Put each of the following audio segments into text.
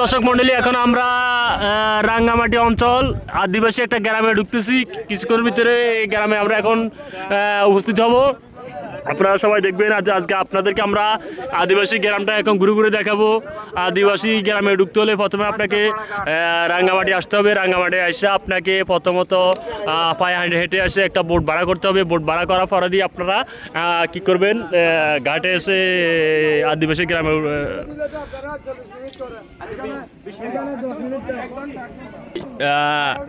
দর্শক মন্ডলী, এখন আমরা রাঙ্গামাটি অঞ্চল আদিবাসী একটা গ্রামে ঢুকতেছি। কিছুক্ষণের ভিতরে এই গ্রামে আমরা এখন উপস্থিত হব। আপনারা সবাই দেখবেন। আজকে আপনাদেরকে আমরা আদিবাসী গ্রামটা এখন ঘুরে ঘুরে দেখাবো। আদিবাসী গ্রামে ঢুকতে হলে প্রথমে আপনাকে রাঙ্গামাটি আসতে হবে। রাঙ্গামাটি এসে আপনাকে প্রথমত পায়ে হেঁটে এসে একটা বোট ভাড়া করতে হবে। বোট ভাড়া করার পরে দিয়ে আপনারা কী করবেন, ঘাটে এসে আদিবাসী গ্রামে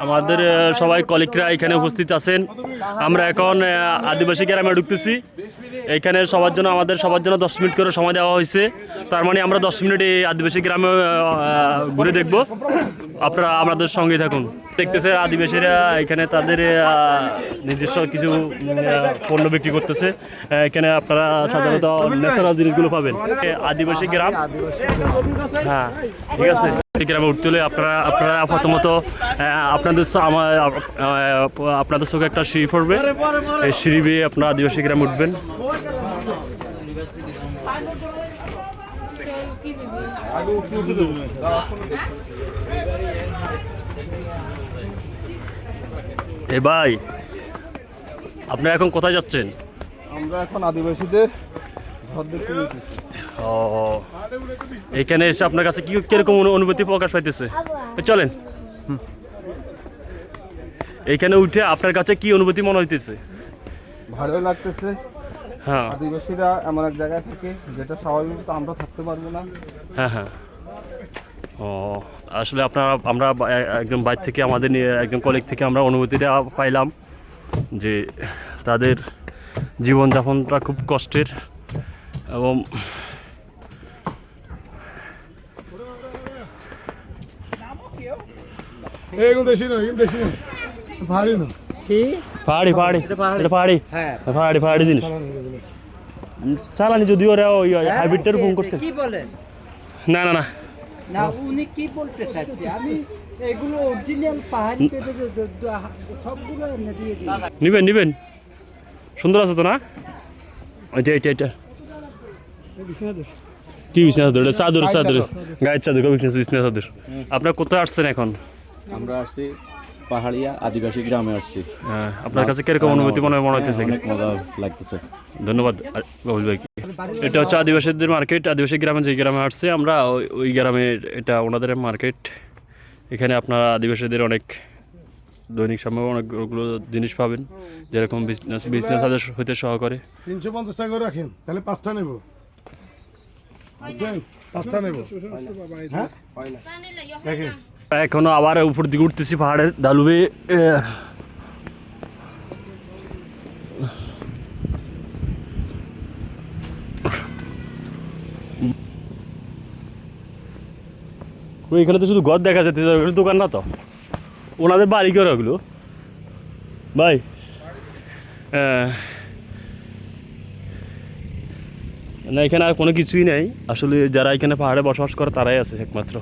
আমাদের সবাই কলিগরা এখানে উপস্থিত আছেন। আমরা এখন আদিবাসী গ্রামে ঢুকতেছি। এখানে আমাদের সবার জন্য 10 মিনিট করে সময় দেওয়া হয়েছে। তার মানে আমরা 10 মিনিট এই আদিবাসী গ্রামে ঘুরে দেখব। আপনারা আমাদের সঙ্গে থাকুন। দেখতেছে আদিবাসীরা এখানে তাদের নিজস্ব কিছু পণ্য বিক্রি করতেছে। এখানে আপনারা সাধারণত ন্যাচারাল জিনিসগুলো পাবেন। আদিবাসী গ্রাম, হ্যাঁ ঠিক আছে। গ্রামে উঠতে হলে আপনারা প্রথমত আপনাদের চোখে একটা সিঁড়ি পড়বে। এই সিঁড়ি বেয়ে আপনারা আদিবাসী গ্রামে উঠবেন। এ ভাই, আপনারা এখন কোথায় যাচ্ছেন? আমরা এখন আদিবাসীদের এখানে এসে আপনার কাছে কিরকম অনুভূতি প্রকাশ পাইতেছে? চলেন, এইখানে উঠে আপনার কাছে কি অনুভূতি মনে হইতেছে? ভালো লাগতেছে। হ্যাঁ, আদিবাসীরা এমন এক জায়গায় থাকে যেটা স্বাভাবিক আমরা থাকতে পারবো না। হ্যাঁ হ্যাঁ। ও, আসলে আমরা একদম বাইরে থেকে আমাদের একজন কলিগ থেকে আমরা অনুভূতিটা পাইলাম যে তাদের জীবনযাপনটা খুব কষ্টের এবং পাহাড়ি জিনিস চালানি, যদিও ওরা ওই হাইব্রিডটার ফোন করছে। না না না না, উনি কি বলতে চাচ্ছে? আমি এগুলো অরিজিনাল পাহাড়ি সবগুলো এনে দিয়ে দিই। নিবেন সুন্দর আছে তো না? এটা কি বিছনা চাদর? চাদর গায়ের চাদর, বিছনা চাদর। আপনার কোথায় আসছেন এখন? আমরা আসছি পাহাড়িয়া আদিবাসী গ্রামে আসছি। হ্যাঁ, আপনার কাছে কিরকম অনুভূতি মনে হইতেছে? অনেক মজা লাগতেছে। ধন্যবাদ বাবুল ভাই। এটা হচ্ছে আদিবাসীদের মার্কেট। আদিবাসী গ্রামে যে গ্রামে আসছে আমরা, ওই গ্রামে এটা ওনাদের মার্কেট। এখানে আপনারা আদিবাসীদের অনেক দৈনিক সময় অনেকগুলো জিনিস পাবেন, যেরকম বিজনেস হইতে সহকারে। 350 টাকা করে রাখেন, তাহলে 5টা নেব। 5টা নেব। হ্যাঁ, দেখেন এখনো আবার উপর দিকে উঠতেছি পাহাড়ের ঢালু বেয়ে। এখানে তো শুধু ঘর দেখা যাচ্ছে, দোকান না তো। ওনাদের বাড়ি করে ওগুলো ভাই। না, এখানে আর কোনো কিছুই নেই আসলে। যারা এখানে পাহাড়ে বসবাস করে তারাই আছে একমাত্র।